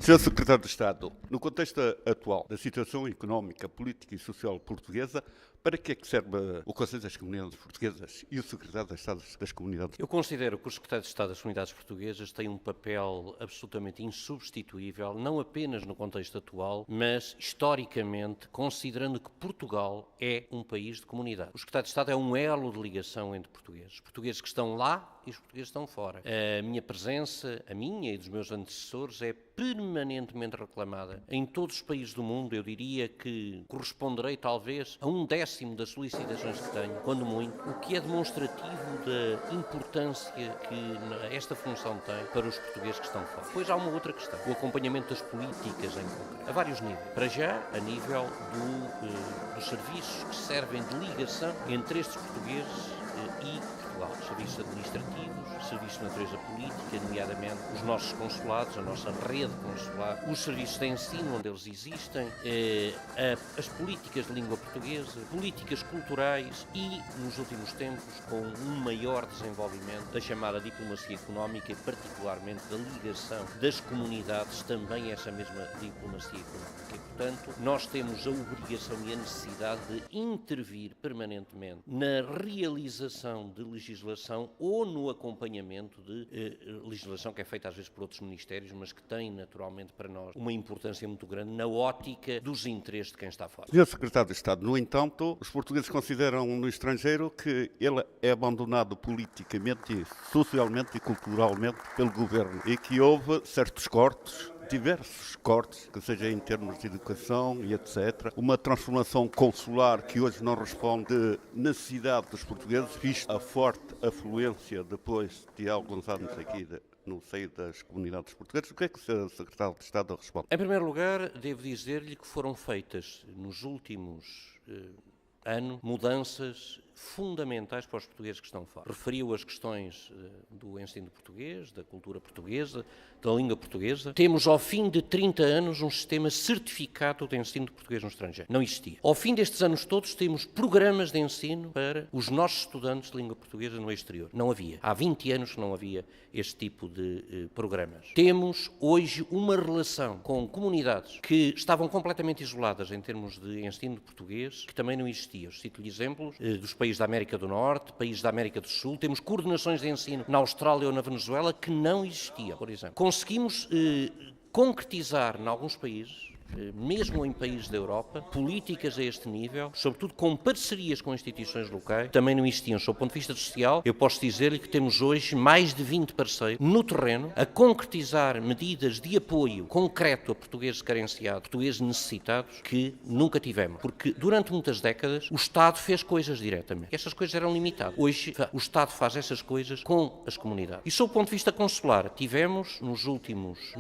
Senhor Secretário de Estado, no contexto atual da situação económica, política e social portuguesa, para que é que serve o Conselho das Comunidades Portuguesas e o Secretário de Estado das Comunidades? Eu considero que o Secretário de Estado das Comunidades Portuguesas tem um papel absolutamente insubstituível, não apenas no contexto atual, mas historicamente, considerando que Portugal é um país de comunidade. O Secretário de Estado é um elo de ligação entre portugueses. Os portugueses que estão lá e os portugueses que estão fora. A minha presença, a minha e dos meus antecessores, é permanentemente reclamada. Em todos os países do mundo, eu diria que corresponderei talvez a 1/10 das solicitações que tenho, quando muito, o que é demonstrativo da importância que esta função tem para os portugueses que estão fora. Depois há uma outra questão, o acompanhamento das políticas em concreto, a vários níveis. Para já, a nível dos serviços que servem de ligação entre estes portugueses e Portugal. Serviços administrativos, serviços de natureza política, nomeadamente os nossos consulados, a nossa rede consular, os serviços de ensino onde eles existem, as políticas de língua portuguesa, políticas culturais e, nos últimos tempos, com um maior desenvolvimento da chamada diplomacia económica e particularmente da ligação das comunidades também a essa mesma diplomacia económica. E, portanto, nós temos a obrigação e a necessidade de intervir permanentemente na realização de legislação ou no acompanhamento de legislação que é feita às vezes por outros ministérios, mas que tem naturalmente para nós uma importância muito grande na ótica dos interesses de quem está fora. Senhor Secretário de Estado, no entanto, os portugueses consideram no estrangeiro que ele é abandonado politicamente, socialmente e culturalmente pelo governo e que houve certos cortes, diversos cortes, que seja em termos de educação e etc. Uma transformação consular que hoje não responde à necessidade dos portugueses, visto a forte afluência depois de alguns anos aqui no seio das comunidades portuguesas. O que é que o Sr. Secretário de Estado responde? Em primeiro lugar, devo dizer-lhe que foram feitas nos últimos anos mudanças fundamentais para os portugueses que estão fora. Referiu as questões do ensino português, da cultura portuguesa, da língua portuguesa. Temos, ao fim de 30 anos, um sistema certificado de ensino de português no estrangeiro. Não existia. Ao fim destes anos todos, temos programas de ensino para os nossos estudantes de língua portuguesa no exterior. Não havia. Há 20 anos que não havia este tipo de programas. Temos, hoje, uma relação com comunidades que estavam completamente isoladas em termos de ensino de português, que também não existia. Cito-lhe exemplos dos países da América do Norte, países da América do Sul. Temos coordenações de ensino na Austrália ou na Venezuela que não existiam, por exemplo. Conseguimos concretizar, em alguns países, mesmo em países da Europa, políticas a este nível, sobretudo com parcerias com instituições locais, também não existiam. Sob o ponto de vista social, eu posso dizer-lhe que temos hoje mais de 20 parceiros no terreno a concretizar medidas de apoio concreto a portugueses carenciados, portugueses necessitados, que nunca tivemos. Porque durante muitas décadas o Estado fez coisas diretamente. Essas coisas eram limitadas. Hoje o Estado faz essas coisas com as comunidades. E sob o ponto de vista consular, tivemos no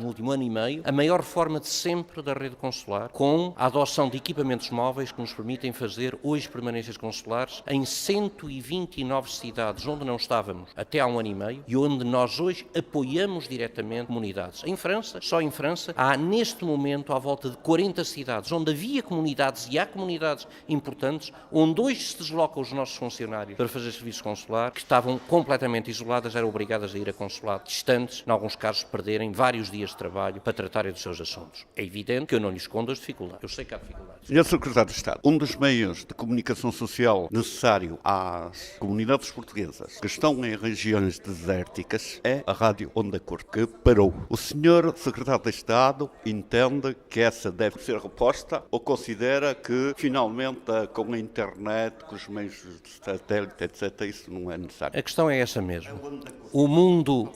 último ano e meio a maior reforma de sempre da rede consular, com a adoção de equipamentos móveis que nos permitem fazer hoje permanências consulares em 129 cidades onde não estávamos até há um ano e meio e onde nós hoje apoiamos diretamente comunidades. Em França, só em França, há neste momento à volta de 40 cidades onde havia comunidades e há comunidades importantes onde hoje se deslocam os nossos funcionários para fazer serviço consular, que estavam completamente isoladas, eram obrigadas a ir a consulados distantes, em alguns casos perderem vários dias de trabalho para tratarem dos seus assuntos. É evidente que eu não lhe escondo as dificuldades. Eu sei que há dificuldades. Senhor Secretário de Estado, um dos meios de comunicação social necessário às comunidades portuguesas que estão em regiões desérticas é a Rádio Onda Curta, que parou. O Senhor Secretário de Estado entende que essa deve ser reposta ou considera que, finalmente, com a internet, com os meios de satélite, etc., isso não é necessário? A questão é essa mesmo. O mundo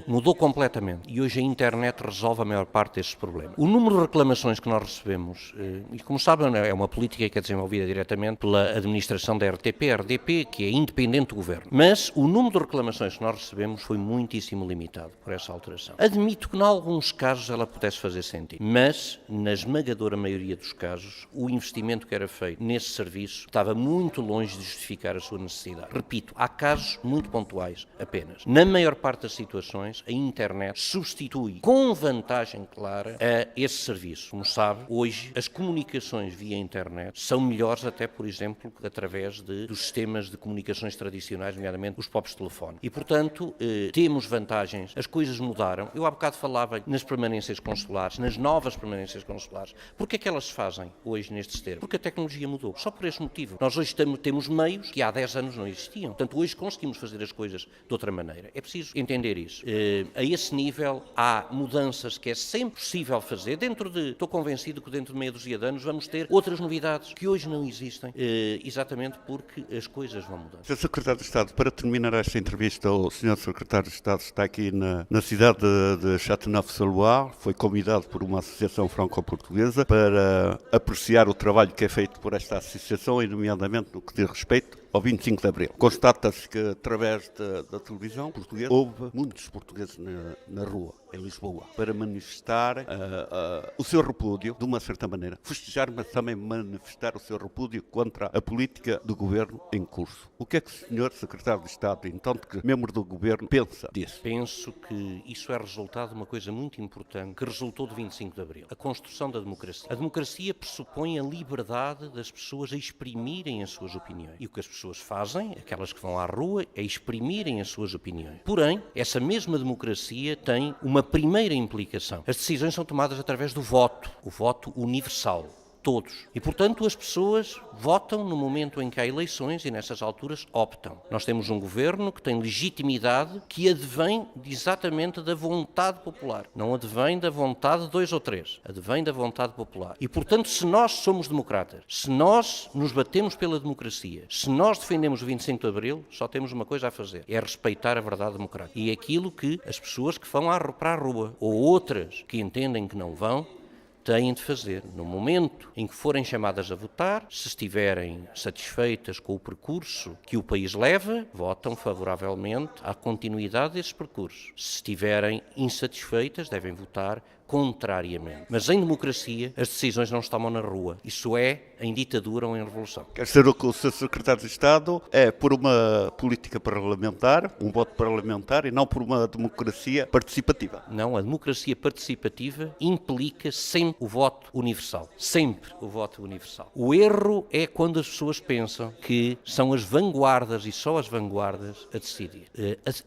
mudou completamente e hoje a internet resolve a maior parte destes problemas. O número de reclamações que nós recebemos, e como sabem, é uma política que é desenvolvida diretamente pela administração da RDP, que é independente do governo. Mas o número de reclamações que nós recebemos foi muitíssimo limitado por essa alteração. Admito que, em alguns casos, ela pudesse fazer sentido, mas, na esmagadora maioria dos casos, o investimento que era feito nesse serviço estava muito longe de justificar a sua necessidade. Repito, há casos muito pontuais apenas. Na maior parte das situações, a internet substitui com vantagem clara a esse serviço. disso. Como sabe, hoje as comunicações via internet são melhores até, por exemplo, através dos sistemas de comunicações tradicionais, nomeadamente os próprios telefones. E, portanto, temos vantagens. As coisas mudaram. Eu há bocado falava nas permanências consulares, nas novas permanências consulares. Porquê é que elas se fazem hoje nestes termos? Porque a tecnologia mudou. Só por esse motivo. Nós hoje temos meios que há 10 anos não existiam. Portanto, hoje conseguimos fazer as coisas de outra maneira. É preciso entender isso. A esse nível, há mudanças que é sempre possível fazer. Estou convencido que dentro de meia dúzia de anos vamos ter outras novidades que hoje não existem, exatamente porque as coisas vão mudando. Sr. Secretário de Estado, para terminar esta entrevista, o Sr. Secretário de Estado está aqui na cidade de Châteauneuf-sur-Loire, foi convidado por uma associação franco-portuguesa para apreciar o trabalho que é feito por esta associação, e nomeadamente no que diz respeito ao 25 de Abril. Constata-se que, através da televisão portuguesa, houve muitos portugueses na rua, em Lisboa, para manifestar o seu repúdio, de uma certa maneira. Festejar, mas também manifestar o seu repúdio contra a política do governo em curso. O que é que o Sr. Secretário de Estado, então que membro do governo, pensa disso? Penso que isso é resultado de uma coisa muito importante que resultou do 25 de Abril. A construção da democracia. A democracia pressupõe a liberdade das pessoas a exprimirem as suas opiniões. E o que as pessoas fazem, aquelas que vão à rua, é exprimirem as suas opiniões. Porém, essa mesma democracia tem uma primeira implicação. As decisões são tomadas através do voto, o voto universal. Todos. E, portanto, as pessoas votam no momento em que há eleições e, nessas alturas, optam. Nós temos um governo que tem legitimidade que advém exatamente da vontade popular. Não advém da vontade de 2 ou 3. Advém da vontade popular. E, portanto, se nós somos democratas, se nós nos batemos pela democracia, se nós defendemos o 25 de Abril, só temos uma coisa a fazer. É respeitar a verdade democrática. E é aquilo que as pessoas que vão para a rua, ou outras que entendem que não vão, têm de fazer. No momento em que forem chamadas a votar, se estiverem satisfeitas com o percurso que o país leva, votam favoravelmente à continuidade desse percurso. Se estiverem insatisfeitas, devem votar contrariamente. Mas em democracia, as decisões não se tomam na rua. Isso é em ditadura ou em revolução. Quer dizer que o Sr. Secretário de Estado é por uma política parlamentar, um voto parlamentar, e não por uma democracia participativa. Não, a democracia participativa implica sempre o voto universal. Sempre o voto universal. O erro é quando as pessoas pensam que são as vanguardas e só as vanguardas a decidir.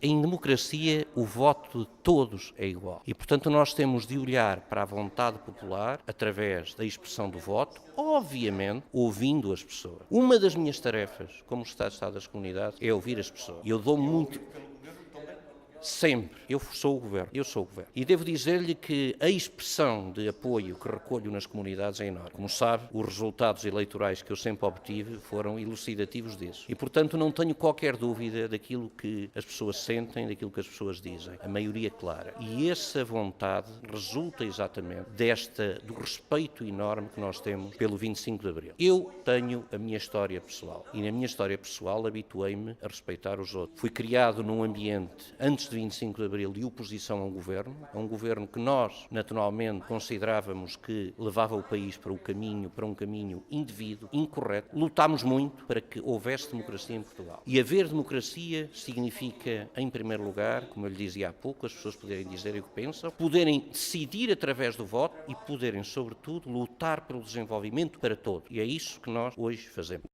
Em democracia, o voto de todos é igual. E, portanto, nós temos de olhar para a vontade popular através da expressão do voto, obviamente ouvindo as pessoas. Uma das minhas tarefas como Secretário de Estado das Comunidades é ouvir as pessoas. E eu dou muito... Sempre. Eu sou o Governo. E devo dizer-lhe que a expressão de apoio que recolho nas comunidades é enorme. Como sabe, os resultados eleitorais que eu sempre obtive foram elucidativos disso. E, portanto, não tenho qualquer dúvida daquilo que as pessoas sentem, daquilo que as pessoas dizem. A maioria clara. E essa vontade resulta exatamente do respeito enorme que nós temos pelo 25 de Abril. Eu tenho a minha história pessoal. E na minha história pessoal habituei-me a respeitar os outros. Fui criado num ambiente, antes de 25 de Abril, de oposição a um governo que nós, naturalmente, considerávamos que levava o país para um caminho indevido, incorreto. Lutámos muito para que houvesse democracia em Portugal. E haver democracia significa, em primeiro lugar, como eu lhe dizia há pouco, as pessoas poderem dizer o que pensam, poderem decidir através do voto e poderem, sobretudo, lutar pelo desenvolvimento para todos. E é isso que nós hoje fazemos.